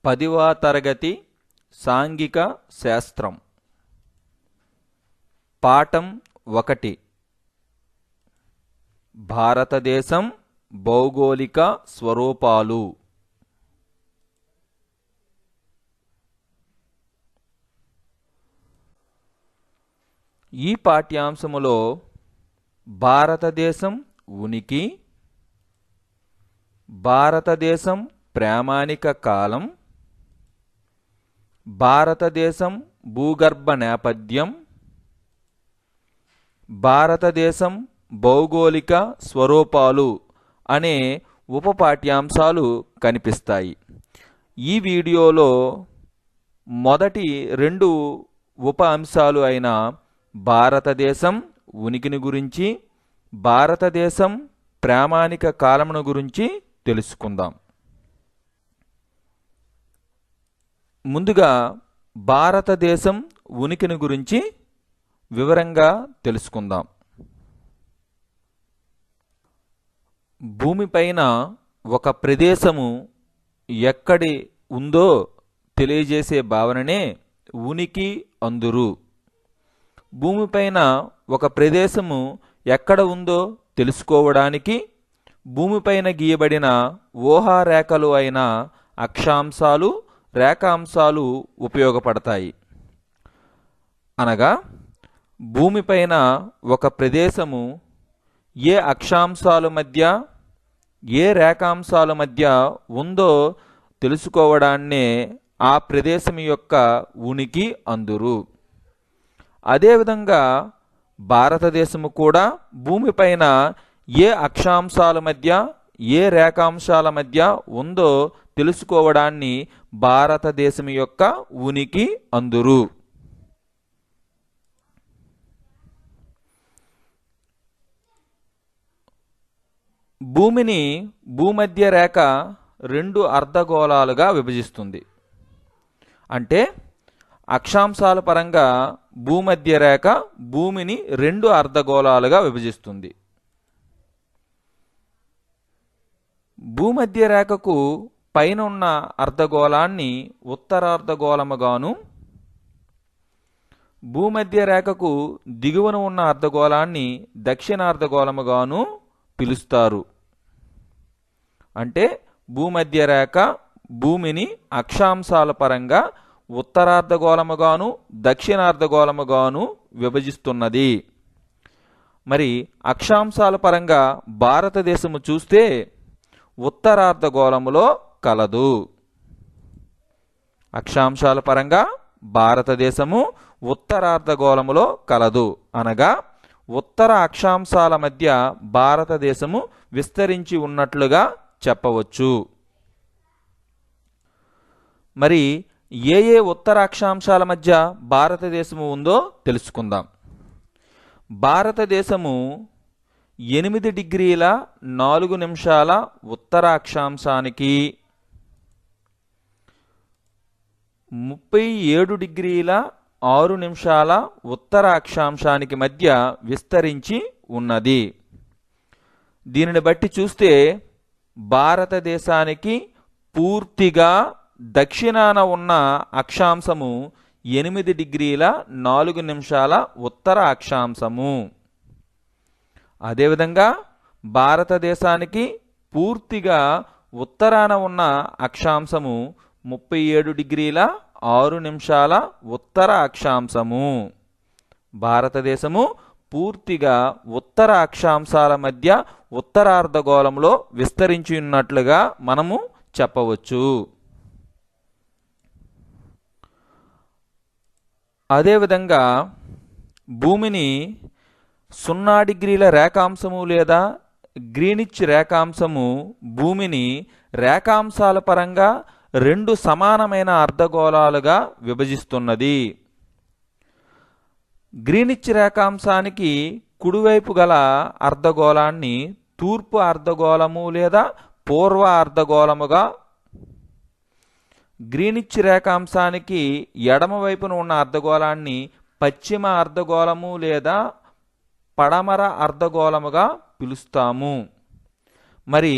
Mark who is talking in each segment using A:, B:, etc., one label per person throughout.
A: 10వ తరగతి సాంఘిక శాస్త్రం పాఠం 1 భారతదేశం భౌగోళిక స్వరూపాలు. ఈ పాఠ్యాంశములో భారతదేశం ఉనికి, భారతదేశం ప్రామాణిక కాలం, భారతదేశం భూగర్భ నేపథ్యం, భారతదేశం భౌగోళిక స్వరూపాలు అనే ఉపపాఠ్యాంశాలు కనిపిస్తాయి. ఈ వీడియోలో మొదటి 2 ఉప అంశాలు అయిన భారతదేశం ఉనికిని గురించి, భారతదేశం ప్రామాణిక కాలమును గురించి తెలుసుకుందాం. ముందుగా భారతదేశం ఉనికిని గురించి వివరంగా తెలుసుకుందాం. భూమిపైన ఒక ప్రదేశము ఎక్కడి ఉందో తెలియజేసే భావననే ఉనికి అందురు. భూమిపైన ఒక ప్రదేశము ఎక్కడ ఉందో తెలుసుకోవడానికి భూమిపైన గీయబడిన ఊహారేఖలు అయిన అక్షాంశాలు, రేఖాంశాలు ఉపయోగపడతాయి. అనగా భూమిపైన ఒక ప్రదేశము ఏ అక్షాంశాల మధ్య, ఏ రేఖాంశాల మధ్య ఉందో తెలుసుకోవడాన్నే ఆ ప్రదేశం యొక్క ఉనికి అందురు. అదేవిధంగా భారతదేశము కూడా భూమిపైన ఏ అక్షాంశాల మధ్య, ఏ రేఖాంశాల మధ్య ఉందో తెలుసుకోవడాన్ని భారతదేశం యొక్క ఉనికి అందురు. భూమిని భూమధ్య రేఖ 2 అర్ధగోళాలుగా విభజిస్తుంది. అంటే అక్షాంశాల పరంగా భూమధ్య రేఖ భూమిని 2 అర్ధగోళాలుగా విభజిస్తుంది. భూమధ్య రేఖకు పైన ఉన్న అర్ధగోళాన్ని ఉత్తరార్ధగోళముగాను, భూమధ్య రేఖకు దిగువన ఉన్న అర్ధగోళాన్ని దక్షిణార్ధగోళముగాను పిలుస్తారు. అంటే భూమధ్య రేఖ భూమిని అక్షాంశాల పరంగా ఉత్తరార్ధగోళముగాను, దక్షిణార్ధగోళముగాను విభజిస్తున్నది. మరి అక్షాంశాల పరంగా భారతదేశము చూస్తే ఉత్తరార్ధగోళములో కలదు. అక్షాంశాల పరంగా భారతదేశము ఉత్తరార్ధగోళములో కలదు. అనగా ఉత్తర అక్షాంశాల మధ్య భారతదేశము విస్తరించి ఉన్నట్లుగా చెప్పవచ్చు. మరి ఏ ఏ ఉత్తర అక్షాంశాల మధ్య భారతదేశము ఉందో తెలుసుకుందాం. భారతదేశము 8 డిగ్రీల 4 నిమిషాల ఉత్తర అక్షాంశానికి, 37 డిగ్రీల 6 నిమిషాల ఉత్తర అక్షాంశానికి మధ్య విస్తరించి ఉన్నది. దీనిని బట్టి చూస్తే భారతదేశానికి పూర్తిగా దక్షిణాన ఉన్న అక్షాంశము 8 డిగ్రీల 4 నిమిషాల ఉత్తర అక్షాంశము. అదేవిధంగా భారతదేశానికి పూర్తిగా ఉత్తరాన ఉన్న అక్షాంశము 37 డిగ్రీల 6 నిమిషాల ఉత్తర అక్షాంశము. భారతదేశము పూర్తిగా ఉత్తర అక్షాంశాల మధ్య ఉత్తరార్ధగోళంలో విస్తరించి ఉన్నట్లుగా మనము చెప్పవచ్చు. అదేవిధంగా భూమిని 0 డిగ్రీల రేఖాంశము లేదా గ్రీనిచ్ రేఖాంశము భూమిని రేఖాంశాల పరంగా 2 సమానమైన అర్ధగోళాలుగా విభజిస్తున్నది. గ్రీనిచ్ రేఖాంశానికి కుడివైపు గల అర్ధగోళాన్ని తూర్పు అర్ధగోళము లేదా పూర్వ అర్ధగోళముగా, గ్రీనిచ్ రేఖాంశానికి ఎడమవైపున ఉన్న అర్ధగోళాన్ని పశ్చిమ అర్ధగోళము లేదా పడమర అర్ధగోళముగా పిలుస్తాము. మరి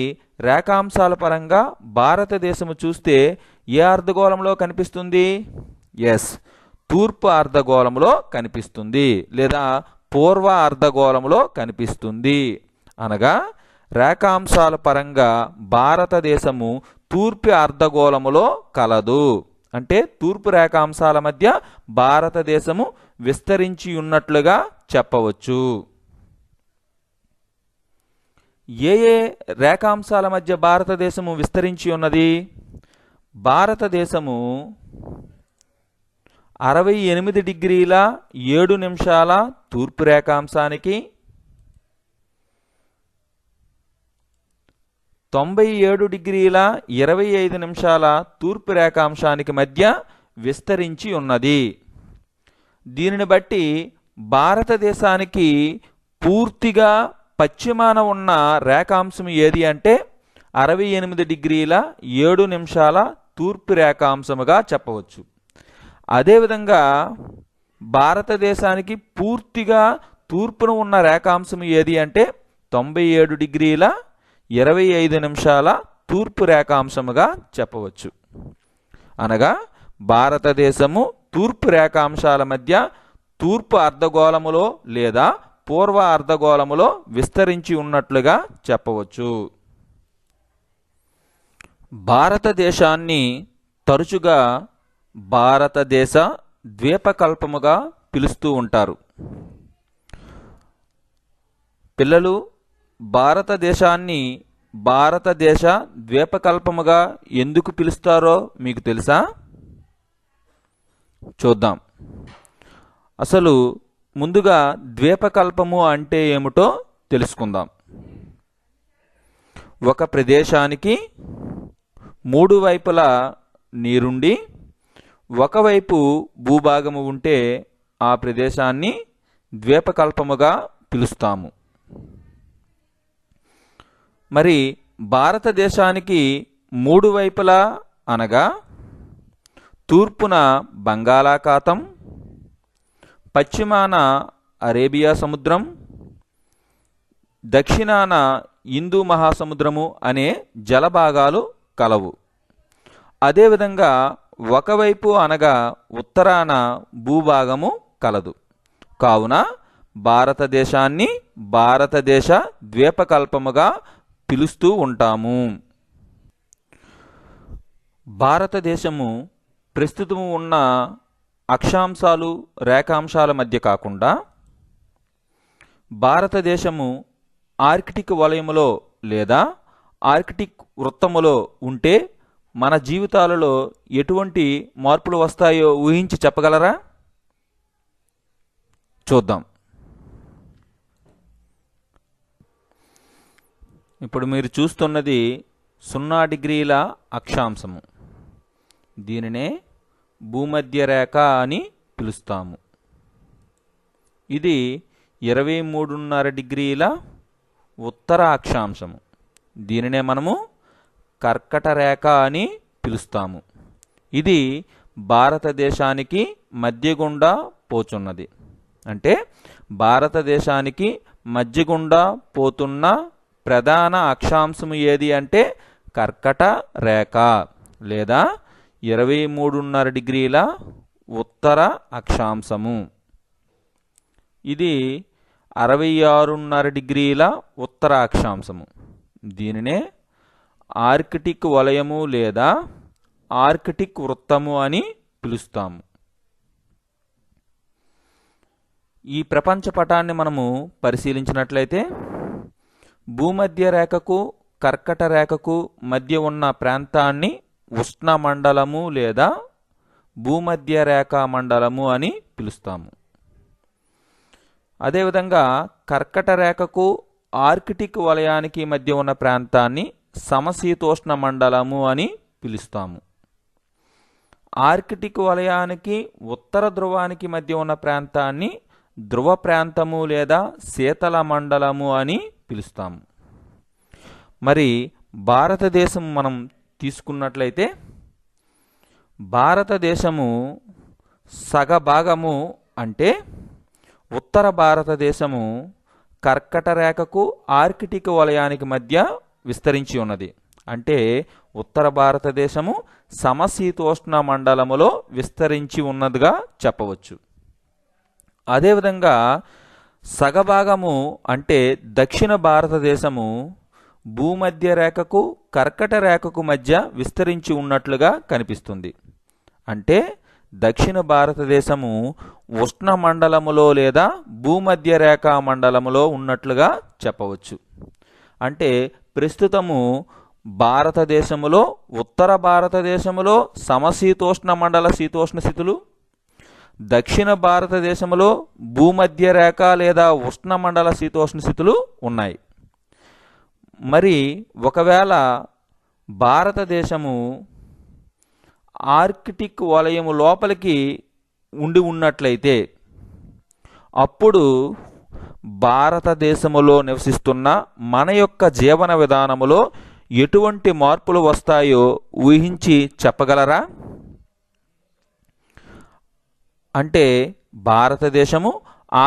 A: రేఖాంశాల పరంగా భారతదేశము చూస్తే ఏ అర్ధగోళంలో కనిపిస్తుంది? ఎస్, తూర్పు అర్ధగోళంలో కనిపిస్తుంది లేదా పూర్వ అర్ధగోళంలో కనిపిస్తుంది. అనగా రేఖాంశాల పరంగా భారతదేశము తూర్పు అర్ధగోళములో కలదు. అంటే తూర్పు రేఖాంశాల మధ్య భారతదేశము విస్తరించి ఉన్నట్లుగా చెప్పవచ్చు. ఏ ఏ రేఖాంశాల మధ్య భారతదేశము విస్తరించి ఉన్నది? భారతదేశము 68 డిగ్రీల 7 నిమిషాల తూర్పు రేఖాంశానికి, 97 డిగ్రీల 25 నిమిషాల తూర్పు రేఖాంశానికి మధ్య విస్తరించి ఉన్నది. దీనిని బట్టి భారతదేశానికి పూర్తిగా పశ్చిమాన ఉన్న రేఖాంశం ఏది అంటే 68 డిగ్రీల 7 నిమిషాల తూర్పు రేఖాంశముగా చెప్పవచ్చు. అదేవిధంగా భారతదేశానికి పూర్తిగా తూర్పున ఉన్న రేఖాంశం ఏది అంటే 97 డిగ్రీల 25 నిమిషాల తూర్పు రేఖాంశముగా చెప్పవచ్చు. అనగా భారతదేశము తూర్పు రేఖాంశాల మధ్య తూర్పు అర్ధగోళములో లేదా పూర్వ అర్ధగోళములో విస్తరించి ఉన్నట్లుగా చెప్పవచ్చు. భారతదేశాన్ని తరచుగా భారతదేశ ద్వీపకల్పముగా పిలుస్తూ ఉంటారు. పిల్లలు, భారతదేశాన్ని భారతదేశ ద్వీపకల్పముగా ఎందుకు పిలుస్తారో మీకు తెలుసా? చూద్దాం. అసలు ముందుగా ద్వీపకల్పము అంటే ఏమిటో తెలుసుకుందాం. ఒక ప్రదేశానికి 3 వైపులా నీరుండి ఒకవైపు భూభాగము ఉంటే ఆ ప్రదేశాన్ని ద్వీపకల్పముగా పిలుస్తాము. మరి భారతదేశానికి 3 వైపులా అనగా తూర్పున బంగాళాఖాతం, పశ్చిమాన అరేబియా సముద్రం, దక్షిణాన హిందూ మహాసముద్రము అనే జలభాగాలు కలవు. అదేవిధంగా ఒకవైపు అనగా ఉత్తరాన భూభాగము కలదు. కావున భారతదేశాన్ని భారతదేశ ద్వీపకల్పముగా పిలుస్తూ ఉంటాము. భారతదేశము ప్రస్తుతము ఉన్న అక్షాంశాలు రేఖాంశాల మధ్య కాకుండా భారతదేశము ఆర్కిటిక్ వలయములో లేదా ఆర్కిటిక్ వృత్తములో ఉంటే మన జీవితాలలో ఎటువంటి మార్పులు వస్తాయో ఊహించి చెప్పగలరా? చూద్దాం. ఇప్పుడు మీరు చూస్తున్నది 0 డిగ్రీల అక్షాంశము. దీనినే భూమధ్య రేఖ అని పిలుస్తాము. ఇది 23.5 డిగ్రీల ఉత్తర అక్షాంశము. దీనినే మనము కర్కట రేఖ అని పిలుస్తాము. ఇది భారతదేశానికి మధ్య గుండా పోచున్నది. అంటే భారతదేశానికి మధ్య గుండా పోతున్న ప్రధాన అక్షాంశము ఏది అంటే కర్కట రేఖ లేదా 23.5 డిగ్రీల ఉత్తర అక్షాంశము. ఇది 66.5 డిగ్రీల ఉత్తర అక్షాంశము. దీనినే ఆర్కిటిక్ వలయము లేదా ఆర్కిటిక్ వృత్తము అని పిలుస్తాము. ఈ ప్రపంచ పటాన్ని మనము పరిశీలించినట్లయితే భూమధ్య రేఖకు కర్కట రేఖకు మధ్య ఉన్న ప్రాంతాన్ని ఉష్ణమండలము లేదా భూమధ్య రేఖా మండలము అని పిలుస్తాము. అదేవిధంగా కర్కట రేఖకు ఆర్కిటిక్ వలయానికి మధ్య ఉన్న ప్రాంతాన్ని సమశీతోష్ణ మండలము అని పిలుస్తాము. ఆర్కిటిక్ వలయానికి ఉత్తర ధ్రువానికి మధ్య ఉన్న ప్రాంతాన్ని ధ్రువ ప్రాంతము లేదా శీతల మండలము అని పిలుస్తాము. మరి భారతదేశం మనం తీసుకున్నట్లయితే భారతదేశము సగభాగము అంటే ఉత్తర భారతదేశము కర్కట రేఖకు ఆర్కిటిక్ వలయానికి మధ్య విస్తరించి ఉన్నది. అంటే ఉత్తర భారతదేశము సమశీతోష్ణ మండలములో విస్తరించి ఉన్నదిగా చెప్పవచ్చు. అదేవిధంగా సగభాగము అంటే దక్షిణ భారతదేశము భూమధ్య రేఖకు కర్కట రేఖకు మధ్య విస్తరించి ఉన్నట్లుగా కనిపిస్తుంది. అంటే దక్షిణ భారతదేశము ఉష్ణ మండలములో లేదా భూమధ్య రేఖా మండలములో ఉన్నట్లుగా చెప్పవచ్చు. అంటే ప్రస్తుతము భారతదేశములో ఉత్తర భారతదేశములో సమశీతోష్ణ మండల శీతోష్ణ స్థితులు, దక్షిణ భారతదేశంలో భూమధ్య రేఖ లేదా ఉష్ణమండల శీతోష్ణ స్థితులు ఉన్నాయి. మరి ఒకవేళ భారతదేశము ఆర్కిటిక్ వలయము లోపలికి ఉండి ఉన్నట్లయితే అప్పుడు భారతదేశములో నివసిస్తున్న మన యొక్క జీవన విధానములో ఎటువంటి మార్పులు వస్తాయో ఊహించి చెప్పగలరా? అంటే భారతదేశము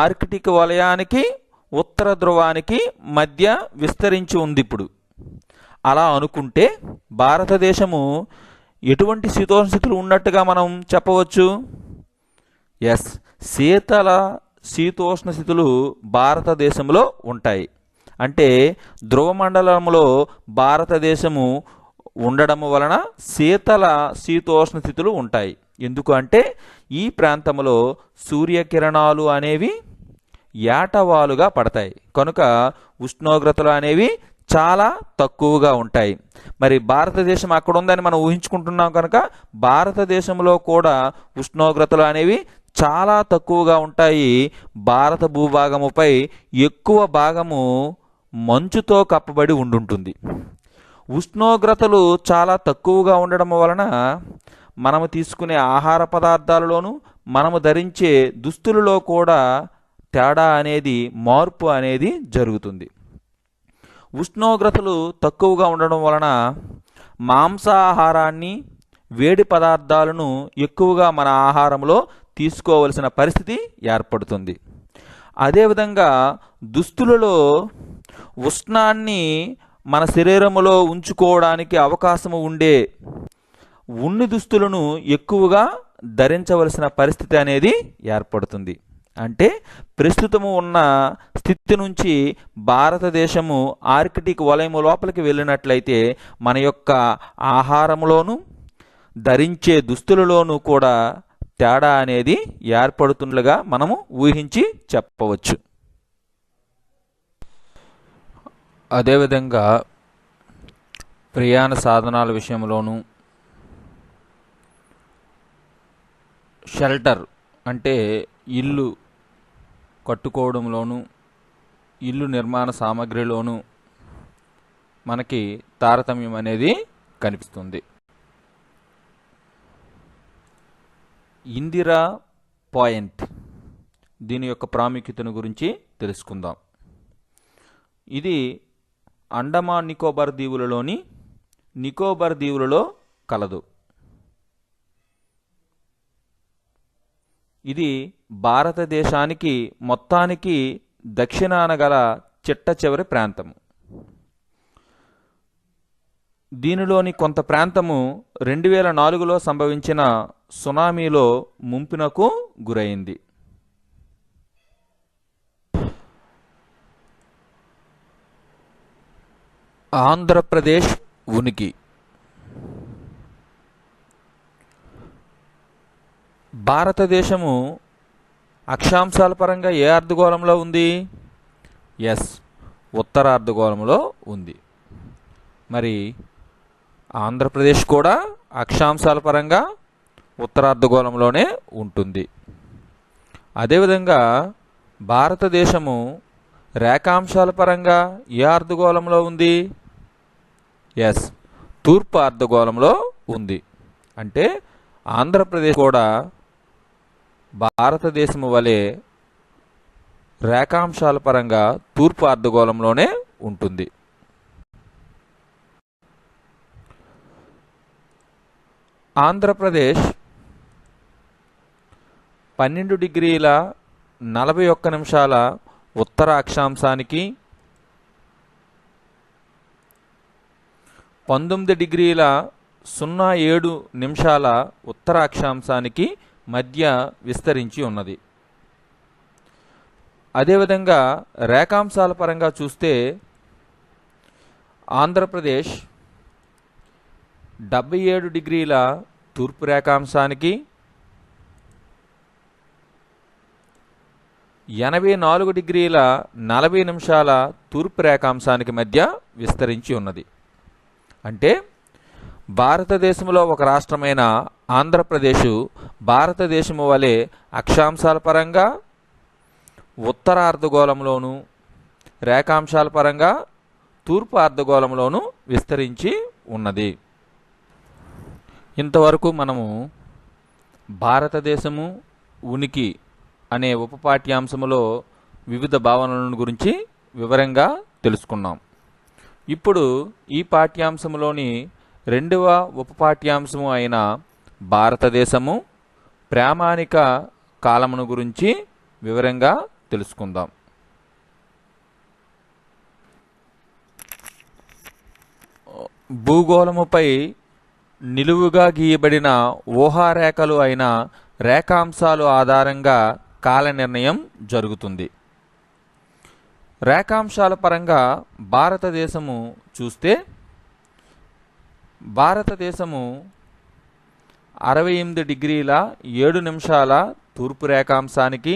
A: ఆర్కిటిక్ వలయానికి ఉత్తర ధ్రువానికి మధ్య విస్తరించి ఉంది. ఇప్పుడు అలా అనుకుంటే భారతదేశము ఎటువంటి శీతోష్ణ స్థితులు ఉన్నట్టుగా మనం చెప్పవచ్చు? ఎస్, శీతల శీతోష్ణ స్థితులు భారతదేశంలో ఉంటాయి. అంటే ధ్రువమండలంలో భారతదేశము ఉండడం వలన శీతల శీతోష్ణ స్థితులు ఉంటాయి. ఎందుకు అంటే ఈ ప్రాంతంలో సూర్యకిరణాలు అనేవి ఏటవాలుగా పడతాయి కనుక ఉష్ణోగ్రతలు అనేవి చాలా తక్కువగా ఉంటాయి. మరి భారతదేశం అక్కడ ఉందని మనం ఊహించుకుంటున్నాం కనుక భారతదేశంలో కూడా ఉష్ణోగ్రతలు అనేవి చాలా తక్కువగా ఉంటాయి. భారత భూభాగముపై ఎక్కువ భాగము మంచుతో కప్పబడి ఉండుంటుంది. ఉష్ణోగ్రతలు చాలా తక్కువగా ఉండడం వలన మనము తీసుకునే ఆహార పదార్థాలలోనూ మనము ధరించే దుస్తులలో కూడా తేడా అనేది మార్పు అనేది జరుగుతుంది. ఉష్ణోగ్రతలు తక్కువగా ఉండడం వలన మాంసాహారాన్ని వేడి పదార్థాలను ఎక్కువగా మన ఆహారంలో తీసుకోవలసిన పరిస్థితి ఏర్పడుతుంది. అదేవిధంగా దుస్తులలో ఉష్ణాన్ని మన శరీరములో ఉంచుకోవడానికి అవకాశము ఉండే ఉన్ని దుస్తులను ఎక్కువగా ధరించవలసిన పరిస్థితి అనేది ఏర్పడుతుంది. అంటే ప్రస్తుతము ఉన్న స్థితి నుంచి భారతదేశము ఆర్కిటిక్ వలయము లోపలికి వెళ్ళినట్లయితే మన యొక్క ఆహారంలోనూ ధరించే దుస్తులలోనూ కూడా తేడా అనేది ఏర్పడుతున్నట్లుగా మనము ఊహించి చెప్పవచ్చు. అదేవిధంగా ప్రయాణ సాధనాల విషయంలోనూ షెల్టర్ అంటే ఇల్లు కట్టుకోవడంలోనూ ఇల్లు నిర్మాణ సామగ్రిలోనూ మనకి తారతమ్యం అనేది కనిపిస్తుంది. ఇందిరా పాయింట్ దీని యొక్క ప్రాముఖ్యతను గురించి తెలుసుకుందాం. ఇది అండమాన్ నికోబార్ దీవులలోని నికోబార్ దీవులలో కలదు. ఇది భారతదేశానికి మొత్తానికి దక్షిణాన గల చిట్ట చివరి ప్రాంతము. దీనిలోని కొంత ప్రాంతము 2004లో సంభవించిన సునామీలో ముంపునకు గురైంది. ఆంధ్రప్రదేశ్ ఉనికి భారతదేశము అక్షాంశాల పరంగా ఏ అర్ధగోళంలో ఉంది? ఎస్, ఉత్తర అర్ధగోళంలో ఉంది. మరి ఆంధ్రప్రదేశ్ కూడా అక్షాంశాల పరంగా ఉత్తర అర్ధగోళంలోనే ఉంటుంది. అదేవిధంగా భారతదేశము రేఖాంశాల పరంగా ఏ అర్ధగోళంలో ఉంది? ఎస్, తూర్పు అర్ధగోళంలో ఉంది. అంటే ఆంధ్రప్రదేశ్ కూడా భారతదేశము వలె రేఖాంశాల పరంగా తూర్పు అర్ధగోళంలోనే ఉంటుంది. ఆంధ్రప్రదేశ్ 12 డిగ్రీల 41 నిమిషాల ఉత్తర అక్షాంశానికి 19:07 ఉత్తర అక్షాంశానికి మధ్య విస్తరించి ఉన్నది. అదేవిధంగా రేఖాంశాల పరంగా చూస్తే ఆంధ్రప్రదేశ్ 77 తూర్పు రేఖాంశానికి 84:40 తూర్పు రేఖాంశానికి మధ్య విస్తరించి ఉన్నది. అంటే భారతదేశంలో ఒక రాష్ట్రమైన ఆంధ్రప్రదేశ్ భారతదేశము వలె అక్షాంశాల పరంగా ఉత్తర అర్ధగోళంలోను, రేఖాంశాల పరంగా తూర్పు అర్ధగోళంలోను విస్తరించి ఉన్నది. ఇంతవరకు మనము భారతదేశము ఉనికి అనే ఉపపాఠ్యాంశములో వివిధ భావనల గురించి వివరంగా తెలుసుకున్నాం. ఇప్పుడు ఈ పాఠ్యాంశంలోని రెండవ ఉపపాఠ్యాంశము అయిన భారతదేశము ప్రామాణిక కాలమును గురించి వివరంగా తెలుసుకుందాం. భూగోళముపై నిలువుగా గీయబడిన ఊహారేఖలు అయిన రేఖాంశాలు ఆధారంగా కాల నిర్ణయం జరుగుతుంది. రేఖాంశాల పరంగా భారతదేశము చూస్తే భారతదేశము 68:07 తూర్పు రేఖాంశానికి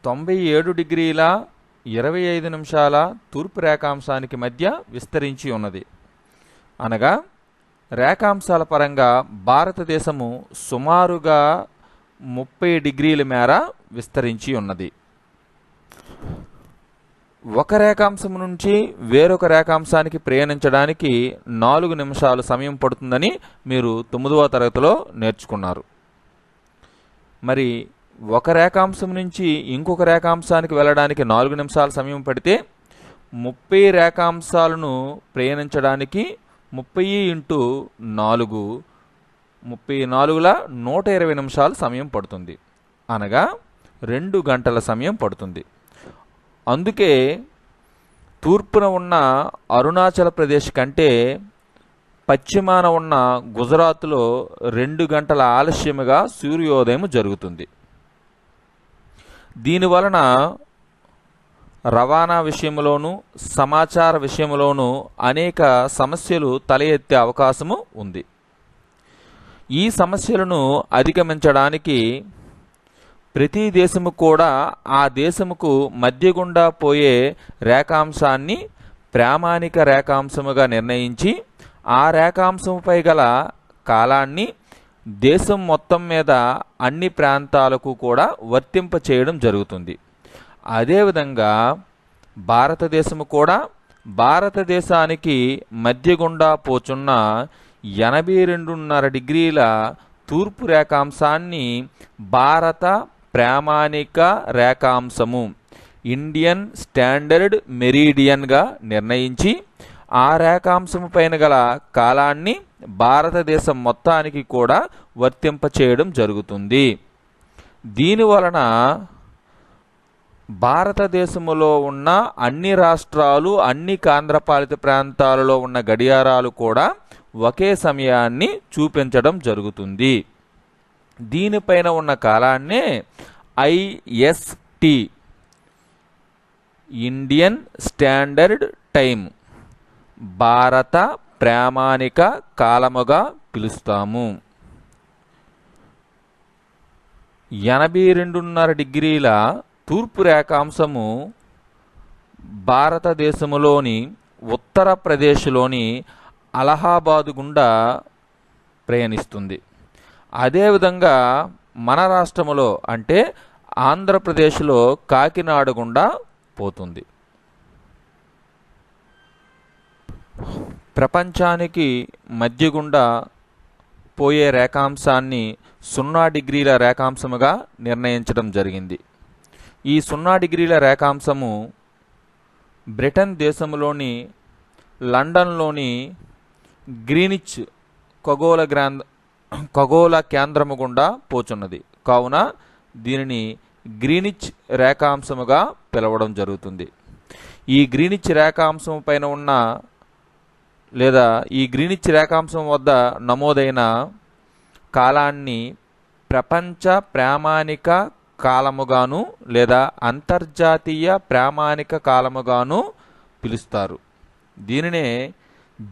A: 97:25 తూర్పు రేఖాంశానికి మధ్య విస్తరించి ఉన్నది. అనగా రేఖాంశాల పరంగా భారతదేశము సుమారుగా 30 డిగ్రీల మేర విస్తరించి ఉన్నది. ఒక రేఖాంశం నుంచి వేరొక రేఖాంశానికి ప్రయాణించడానికి 4 నిమిషాలు సమయం పడుతుందని మీరు 9వ తరగతిలో నేర్చుకున్నారు. మరి ఒక రేఖాంశం నుంచి ఇంకొక రేఖాంశానికి వెళ్ళడానికి 4 నిమిషాల సమయం పడితే 30 రేఖాంశాలను ప్రయాణించడానికి 30 × 4 120 నిమిషాలు సమయం పడుతుంది. అనగా 2 గంటల సమయం పడుతుంది. అందుకే తూర్పున ఉన్న అరుణాచల్ ప్రదేశ్ కంటే పశ్చిమాన ఉన్న గుజరాత్లో 2 గంటల ఆలస్యముగా సూర్యోదయం జరుగుతుంది. దీనివలన రవాణా విషయంలోనూ సమాచార విషయంలోనూ అనేక సమస్యలు తల ఎత్తే అవకాశము ఉంది. ఈ సమస్యలను అధిగమించడానికి ప్రతి దేశము కూడా ఆ దేశముకు మధ్య గుండా పోయే రేఖాంశాన్ని ప్రామాణిక రేఖాంశముగా నిర్ణయించి ఆ రేఖాంశముపై గల కాలాన్ని దేశం మొత్తం మీద అన్ని ప్రాంతాలకు కూడా వర్తింప చేయడం జరుగుతుంది. అదేవిధంగా భారతదేశము కూడా భారతదేశానికి మధ్య గుండా పోచున్న 82:30 తూర్పు రేఖాంశాన్ని భారత ప్రామాణిక రేఖాంశము ఇండియన్ స్టాండర్డ్ మెరీడియన్గా నిర్ణయించి ఆ రేఖాంశము పైన గల కాలాన్ని భారతదేశం మొత్తానికి కూడా వర్తింప చేయడం జరుగుతుంది. దీనివలన భారతదేశములో ఉన్న అన్ని రాష్ట్రాలు, అన్ని కేంద్రపాలిత ప్రాంతాలలో ఉన్న గడియారాలు కూడా ఒకే సమయాన్ని చూపించడం జరుగుతుంది. దీనిపైన ఉన్న కాలాన్నే IST ఇండియన్ స్టాండర్డ్ టైం భారత ప్రామాణిక కాలముగా పిలుస్తాము. 82:30 తూర్పు రేఖాంశము భారతదేశములోని ఉత్తరప్రదేశ్లోని అలహాబాద్ గుండా ప్రయాణిస్తుంది. అదేవిధంగా మన రాష్ట్రములో అంటే ఆంధ్రప్రదేశ్లో కాకినాడ గుండా పోతుంది. ప్రపంచానికి మధ్య గుండా పోయే రేఖాంశాన్ని 0 రేఖాంశముగా నిర్ణయించడం జరిగింది. ఈ 0 రేఖాంశము బ్రిటన్ దేశంలోని లండన్లోని గ్రీనిచ్ ఖగోళ కేంద్రము గుండా పోచున్నది. కావున దీనిని గ్రీనిచ్ రేఖాంశముగా పిలవడం జరుగుతుంది. ఈ గ్రీనిచ్ రేఖాంశం పైన ఉన్న లేదా ఈ గ్రీనిచ్ రేఖాంశం వద్ద నమోదైన కాలాన్ని ప్రపంచ ప్రామాణిక కాలముగాను లేదా అంతర్జాతీయ ప్రామాణిక కాలముగాను పిలుస్తారు. దీనినే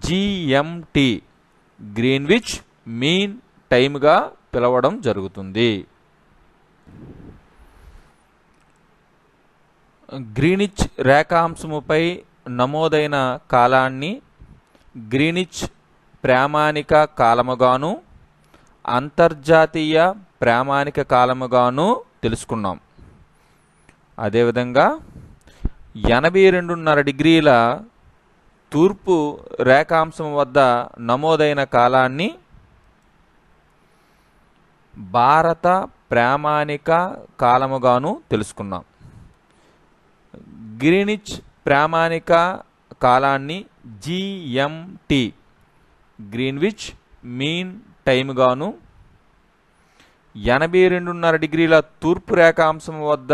A: జిఎంటి గ్రీన్విచ్ మీన్ టైమ్గా పిలవడం జరుగుతుంది. గ్రీనిచ్ రేఖాంశముపై నమోదైన కాలాన్ని గ్రీనిచ్ ప్రామాణిక కాలముగాను అంతర్జాతీయ ప్రామాణిక కాలముగాను తెలుసుకున్నాం. అదేవిధంగా 82.5 డిగ్రీల తూర్పు రేఖాంశం వద్ద నమోదైన కాలాన్ని భారత ప్రామాణిక కాలముగాను తెలుసుకున్నాం. గ్రీనిచ్ ప్రామాణిక కాలాన్ని జిఎంటి గ్రీన్విచ్ మీన్ టైమ్గాను 82.5 డిగ్రీల తూర్పు రేఖాంశం వద్ద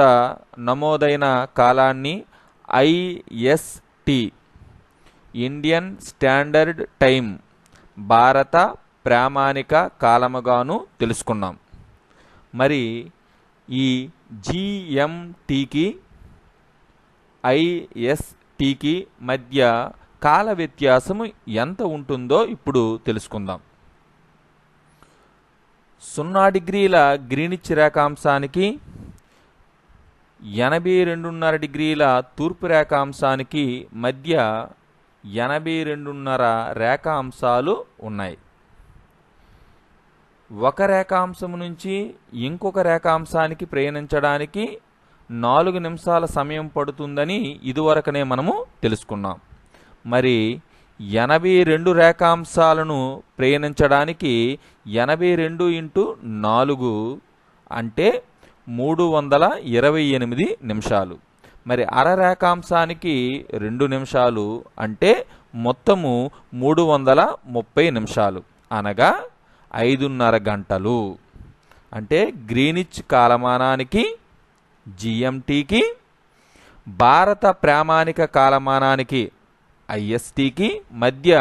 A: నమోదైన కాలాన్ని ఐఎస్టి ఇండియన్ స్టాండర్డ్ టైం భారత ప్రామాణిక కాలముగాను తెలుసుకున్నాం. మరి ఈ జిఎంటికి ఐఎస్టికి మధ్య కాల వ్యత్యాసము ఎంత ఉంటుందో ఇప్పుడు తెలుసుకుందాం. 0 డిగ్రీల గ్రీనిచ్ రేఖాంశానికి 82.5 డిగ్రీల తూర్పు రేఖాంశానికి మధ్య 82.5 రేఖాంశాలు ఉన్నాయి. ఒక రేఖాంశం నుంచి ఇంకొక రేఖాంశానికి ప్రయాణించడానికి 4 నిమిషాల సమయం పడుతుందని ఇదివరకనే మనము తెలుసుకున్నాం. మరి 82 రేఖాంశాలను ప్రయాణించడానికి 82 × 4 అంటే 328 నిమిషాలు. మరి అర రేఖాంశానికి 2 నిమిషాలు అంటే మొత్తము 330 నిమిషాలు అనగా 5:30 గంటలు. అంటే గ్రీనిచ్ కాలమానానికి జిఎంటికి భారత ప్రామాణిక కాలమానానికి ఐఎస్టికి మధ్య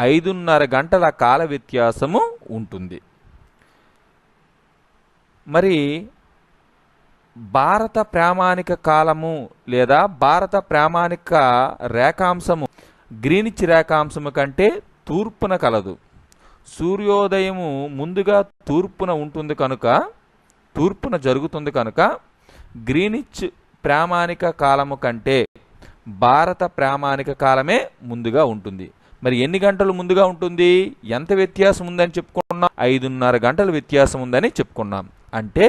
A: 5:30 గంటల కాల వ్యత్యాసము ఉంటుంది. మరి భారత ప్రామాణిక కాలము లేదా భారత ప్రామాణిక రేఖాంశము గ్రీనిచ్ రేఖాంశము కంటే తూర్పున కలదు. సూర్యోదయము ముందుగా తూర్పున ఉంటుంది కనుక తూర్పున జరుగుతుంది కనుక గ్రీనిచ్ ప్రామాణిక కాలము కంటే భారత ప్రామాణిక కాలమే ముందుగా ఉంటుంది. మరి ఎన్ని గంటలు ముందుగా ఉంటుంది? ఎంత వ్యత్యాసం ఉందని చెప్పుకున్నాం? 5:30 గంటల వ్యత్యాసం ఉందని చెప్పుకున్నాం. అంటే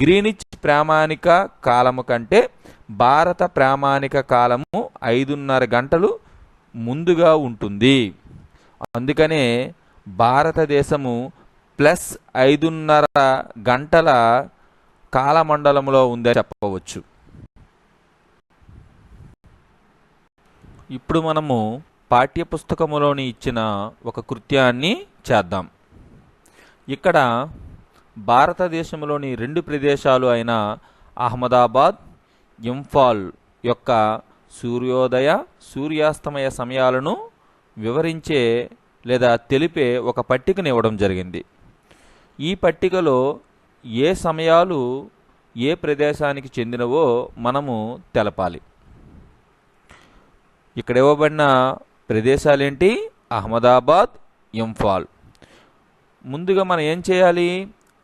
A: గ్రీనిచ్ ప్రామాణిక కాలము కంటే భారత ప్రామాణిక కాలము 5:30 గంటలు ముందుగా ఉంటుంది. అందుకనే భారతదేశము +5:30 గంటల కాలమండలంలో ఉందని చెప్పవచ్చు. ఇప్పుడు మనము పాఠ్యపుస్తకములోని ఇచ్చిన ఒక కృత్యాన్ని చేద్దాం. ఇక్కడ భారతదేశంలోని 2 ప్రదేశాలు అయిన అహ్మదాబాద్, ఇంఫాల్ యొక్క సూర్యోదయ సూర్యాస్తమయ సమయాలను వివరించే లేదా తెలిపే ఒక పట్టికను ఇవ్వడం జరిగింది. ఈ పట్టికలో ఏ సమయాలు ఏ ప్రదేశానికి చెందినవో మనము తెలపాలి. ఇక్కడ ఇవ్వబడిన ప్రదేశాలేంటి? అహ్మదాబాద్, ఇంఫాల్. ముందుగా మనం ఏం చేయాలి?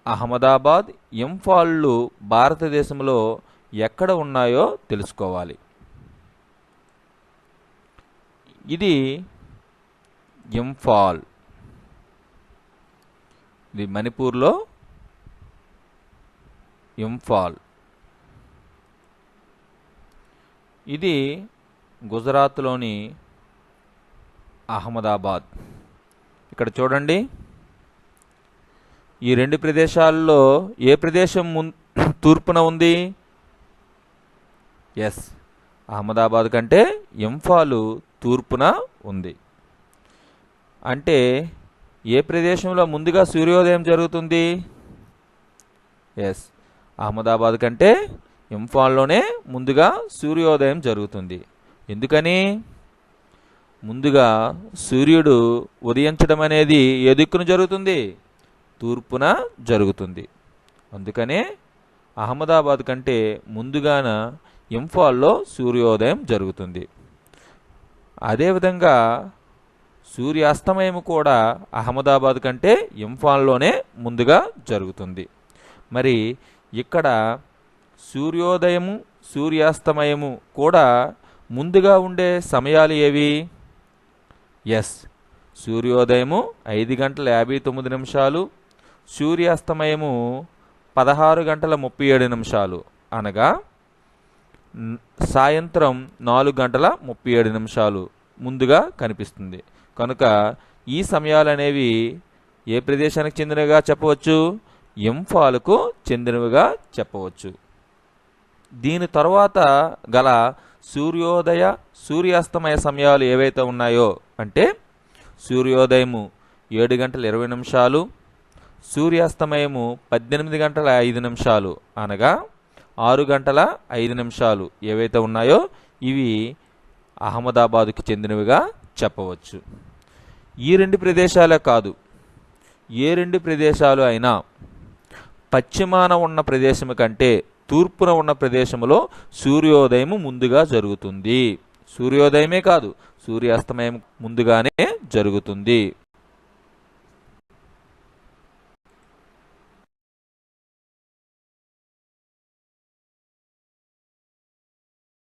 A: అహ్మదాబాద్, ఇంఫాల్లు భారతదేశంలో ఎక్కడ ఉన్నాయో తెలుసుకోవాలి. ఇది ఇంఫాల్, ఇది మణిపూర్లో ఇంఫాల్. ఇది గుజరాత్లోని అహ్మదాబాద్. ఇక్కడ చూడండి, ఈ 2 ప్రదేశాల్లో ఏ ప్రదేశం తూర్పున ఉంది? ఎస్, అహ్మదాబాద్ కంటే ఇంఫాల్ తూర్పున ఉంది. అంటే ఏ ప్రదేశంలో ముందుగా సూర్యోదయం జరుగుతుంది? ఎస్, అహ్మదాబాద్ కంటే ఇంఫాల్లోనే ముందుగా సూర్యోదయం జరుగుతుంది. ఎందుకని? ముందుగా సూర్యుడు ఉదయించడం అనేది ఏ దిక్కున జరుగుతుంది? తూర్పున జరుగుతుంది. అందుకనే అహ్మదాబాద్ కంటే ముందుగాన ఇంఫాల్లో సూర్యోదయం జరుగుతుంది. అదేవిధంగా సూర్యాస్తమయం కూడా అహ్మదాబాద్ కంటే ఇంఫాల్లోనే ముందుగా జరుగుతుంది. మరి ఇక్కడ సూర్యోదయము సూర్యాస్తమయము కూడా ముందుగా ఉండే సమయాలు ఏవి? ఎస్, సూర్యోదయము 5:59, సూర్యాస్తమయము 16:37, అనగా సాయంత్రం 4:37 ముందుగా కనిపిస్తుంది. కనుక ఈ సమయాలు అనేవి ఏ ప్రదేశానికి చెందినవిగా చెప్పవచ్చు? ఇంఫాల్కు చెందినవిగా చెప్పవచ్చు. దీని తరువాత గల సూర్యోదయ సూర్యాస్తమయ సమయాలు ఏవైతే ఉన్నాయో అంటే సూర్యోదయము 7:20, సూర్యాస్తమయము 18:05, అనగా 6:05 ఏవైతే ఉన్నాయో ఇవి అహ్మదాబాదుకు చెందినవిగా చెప్పవచ్చు. ఈ రెండు ప్రదేశాలే కాదు, ఏ రెండు ప్రదేశాలు అయినా పశ్చిమాన ఉన్న ప్రదేశం కంటే తూర్పున ఉన్న ప్రదేశంలో సూర్యోదయం ముందుగా జరుగుతుంది. సూర్యోదయమే కాదు, సూర్యాస్తమయం ముందుగానే జరుగుతుంది.